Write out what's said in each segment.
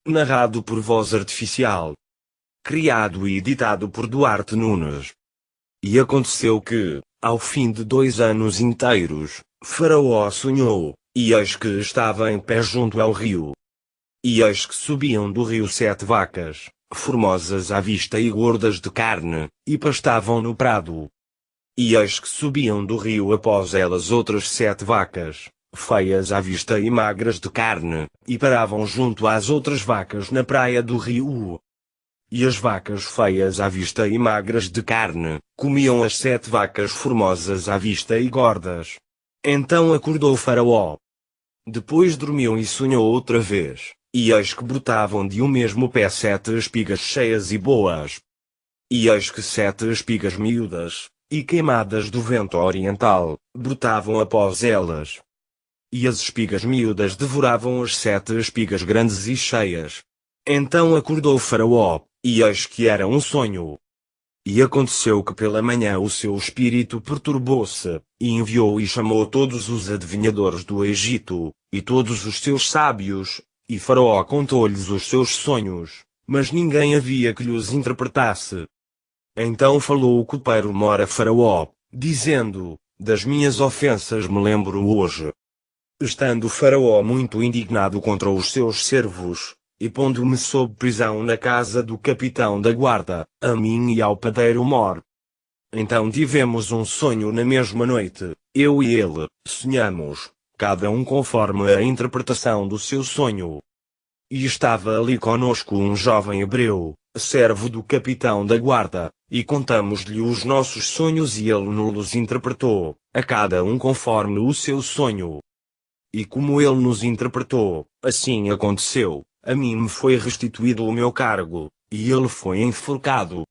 Narrado por voz artificial. Criado e editado por Duarte Nunes. E aconteceu que, ao fim de 2 anos inteiros, Faraó sonhou, e eis que estava em pé junto ao rio. E eis que subiam do rio 7 vacas, formosas à vista e gordas de carne, e pastavam no prado. E eis que subiam do rio após elas outras 7 vacas, feias à vista e magras de carne, e paravam junto às outras vacas na praia do rio. E as vacas feias à vista e magras de carne, comiam as 7 vacas formosas à vista e gordas. Então acordou Faraó. Depois dormiu e sonhou outra vez, e eis que brotavam de um mesmo pé 7 espigas cheias e boas. E eis que 7 espigas miúdas, e queimadas do vento oriental, brotavam após elas. E as espigas miúdas devoravam as 7 espigas grandes e cheias. Então acordou Faraó, e eis que era um sonho. E aconteceu que pela manhã o seu espírito perturbou-se, e enviou e chamou todos os adivinhadores do Egito, e todos os seus sábios, e Faraó contou-lhes os seus sonhos, mas ninguém havia que lhes interpretasse. Então falou o copeiro-mor a Faraó, dizendo: Das minhas ofensas me lembro hoje. Estando Faraó muito indignado contra os seus servos, e pondo-me sob prisão na casa do capitão da guarda, a mim e ao padeiro-mor. Então tivemos um sonho na mesma noite, eu e ele, sonhamos, cada um conforme a interpretação do seu sonho. E estava ali conosco um jovem hebreu, servo do capitão da guarda, e contamos-lhe os nossos sonhos e ele nos interpretou, a cada um conforme o seu sonho. E como ele nos interpretou, assim aconteceu, a mim me foi restituído o meu cargo, e ele foi enforcado.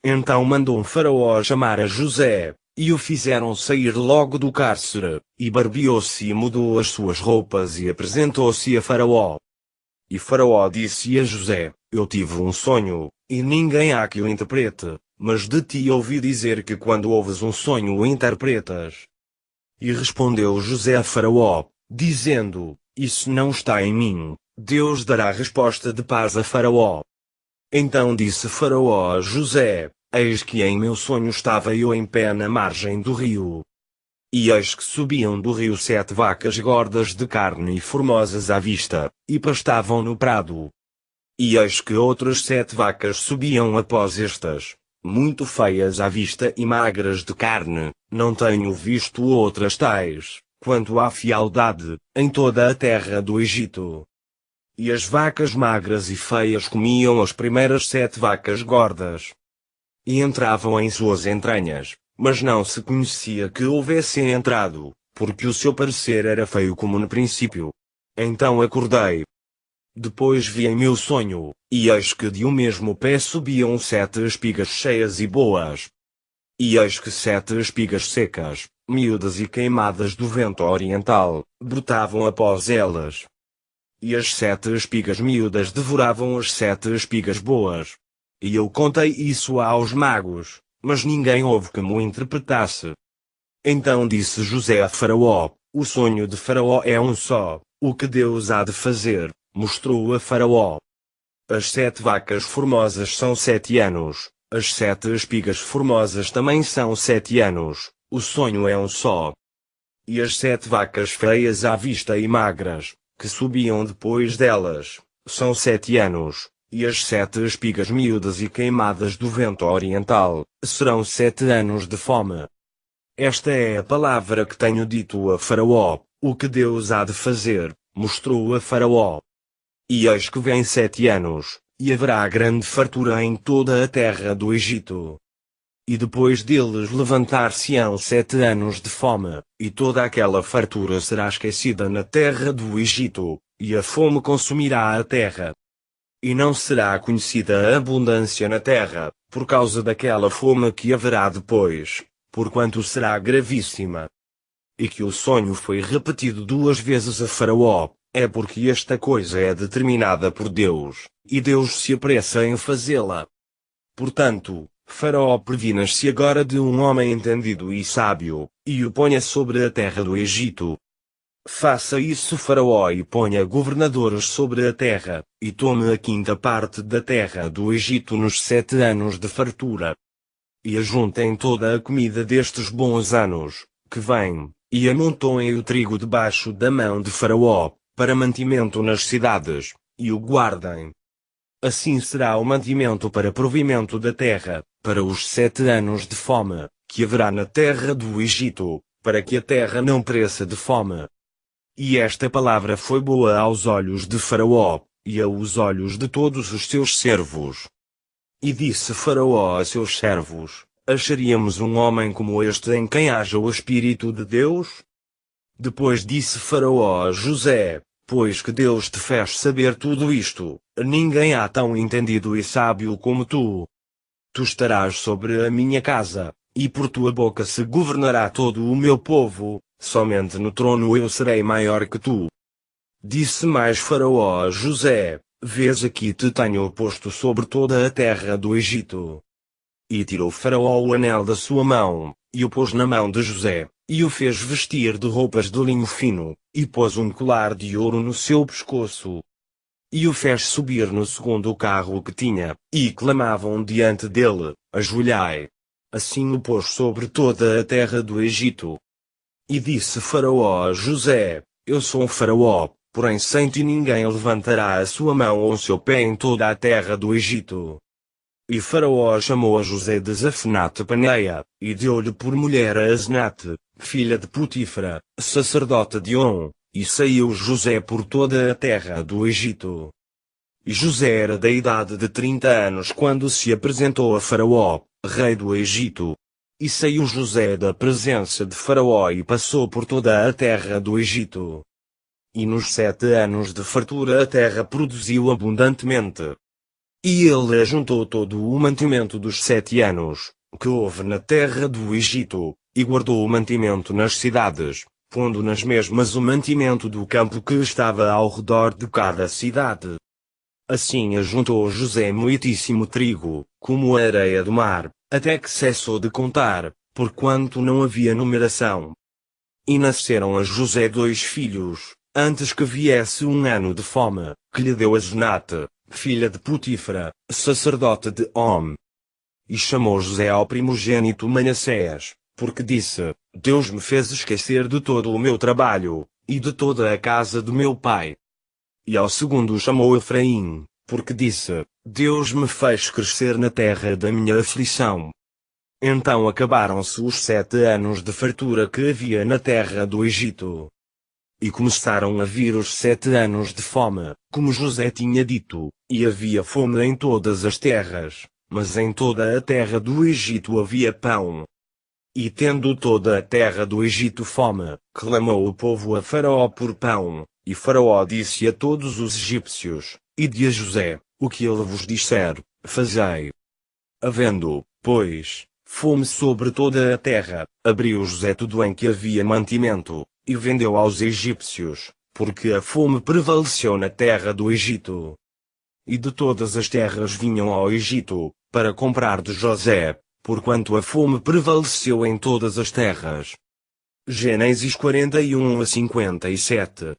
Então mandou Faraó chamar a José, e o fizeram sair logo do cárcere, e barbeou-se e mudou as suas roupas e apresentou-se a Faraó. E Faraó disse a José: Eu tive um sonho, e ninguém há que o interprete, mas de ti ouvi dizer que quando ouves um sonho o interpretas. E respondeu José a Faraó, dizendo: Isso não está em mim, Deus dará resposta de paz a Faraó. Então disse Faraó a José: Eis que em meu sonho estava eu em pé na margem do rio. E eis que subiam do rio 7 vacas gordas de carne e formosas à vista, e pastavam no prado. E eis que outras 7 vacas subiam após estas, muito feias à vista e magras de carne, não tenho visto outras tais, quanto à fialdade, em toda a terra do Egito. E as vacas magras e feias comiam as primeiras 7 vacas gordas. E entravam em suas entranhas, mas não se conhecia que houvessem entrado, porque o seu parecer era feio como no princípio. Então acordei. Depois vi em meu sonho, e eis que de um mesmo pé subiam 7 espigas cheias e boas. E eis que 7 espigas secas, miúdas e queimadas do vento oriental, brotavam após elas. E as 7 espigas miúdas devoravam as 7 espigas boas. E eu contei isso aos magos, mas ninguém houve que me interpretasse. Então disse José a Faraó: O sonho de Faraó é um só, o que Deus há de fazer, mostrou a Faraó. As 7 vacas formosas são 7 anos, as 7 espigas formosas também são 7 anos, o sonho é um só. E as 7 vacas feias à vista e magras, que subiam depois delas, são 7 anos, e as 7 espigas miúdas e queimadas do vento oriental, serão 7 anos de fome. Esta é a palavra que tenho dito a Faraó, o que Deus há de fazer, mostrou a Faraó. E eis que vem 7 anos, e haverá grande fartura em toda a terra do Egito. E depois deles levantar-se-ão 7 anos de fome, e toda aquela fartura será esquecida na terra do Egito, e a fome consumirá a terra. E não será conhecida a abundância na terra, por causa daquela fome que haverá depois, porquanto será gravíssima. E que o sonho foi repetido 2 vezes a Faraó, é porque esta coisa é determinada por Deus, e Deus se apressa em fazê-la. Portanto, Faraó previna-se agora de um homem entendido e sábio, e o ponha sobre a terra do Egito. Faça isso Faraó e ponha governadores sobre a terra, e tome a quinta parte da terra do Egito nos 7 anos de fartura. E ajuntem toda a comida destes bons anos, que vêm, e amontoem o trigo debaixo da mão de Faraó, para mantimento nas cidades, e o guardem. Assim será o mantimento para provimento da terra, para os 7 anos de fome, que haverá na terra do Egito, para que a terra não pereça de fome. E esta palavra foi boa aos olhos de Faraó, e aos olhos de todos os seus servos. E disse Faraó a seus servos: Acharíamos um homem como este em quem haja o Espírito de Deus? Depois disse Faraó a José: Pois que Deus te fez saber tudo isto, ninguém há tão entendido e sábio como tu. Tu estarás sobre a minha casa, e por tua boca se governará todo o meu povo, somente no trono eu serei maior que tu. Disse mais Faraó a José: Vês aqui te tenho posto sobre toda a terra do Egito. E tirou Faraó o anel da sua mão, e o pôs na mão de José, e o fez vestir de roupas de linho fino, e pôs um colar de ouro no seu pescoço. E o fez subir no segundo carro que tinha, e clamavam diante dele: Ajoelhai. Assim o pôs sobre toda a terra do Egito. E disse Faraó a José: Eu sou Faraó, porém sem ti ninguém levantará a sua mão ou o seu pé em toda a terra do Egito. E Faraó chamou a José de Zafenate-Paneia, e deu-lhe por mulher a Asenate, filha de Potifra, sacerdote de On, e saiu José por toda a terra do Egito. E José era da idade de 30 anos quando se apresentou a Faraó, rei do Egito. E saiu José da presença de Faraó e passou por toda a terra do Egito. E nos 7 anos de fartura a terra produziu abundantemente. E ele ajuntou todo o mantimento dos 7 anos, que houve na terra do Egito, e guardou o mantimento nas cidades, pondo nas mesmas o mantimento do campo que estava ao redor de cada cidade. Assim ajuntou José muitíssimo trigo, como a areia do mar, até que cessou de contar, porquanto não havia numeração. E nasceram a José 2 filhos, antes que viesse um ano de fome, que lhe deu Asenate, filha de Potifra, sacerdote de On. E chamou José ao primogênito Manassés, porque disse: Deus me fez esquecer de todo o meu trabalho, e de toda a casa do meu pai. E ao segundo chamou Efraim, porque disse: Deus me fez crescer na terra da minha aflição. Então acabaram-se os 7 anos de fartura que havia na terra do Egito. E começaram a vir os 7 anos de fome, como José tinha dito, e havia fome em todas as terras, mas em toda a terra do Egito havia pão. E tendo toda a terra do Egito fome, clamou o povo a Faraó por pão, e Faraó disse a todos os egípcios: Ide a José, o que ele vos disser, fazei. Havendo, pois, fome sobre toda a terra, abriu José tudo em que havia mantimento, e vendeu aos egípcios, porque a fome prevaleceu na terra do Egito. E de todas as terras vinham ao Egito, para comprar de José, porquanto a fome prevaleceu em todas as terras. Gênesis 41 a 57.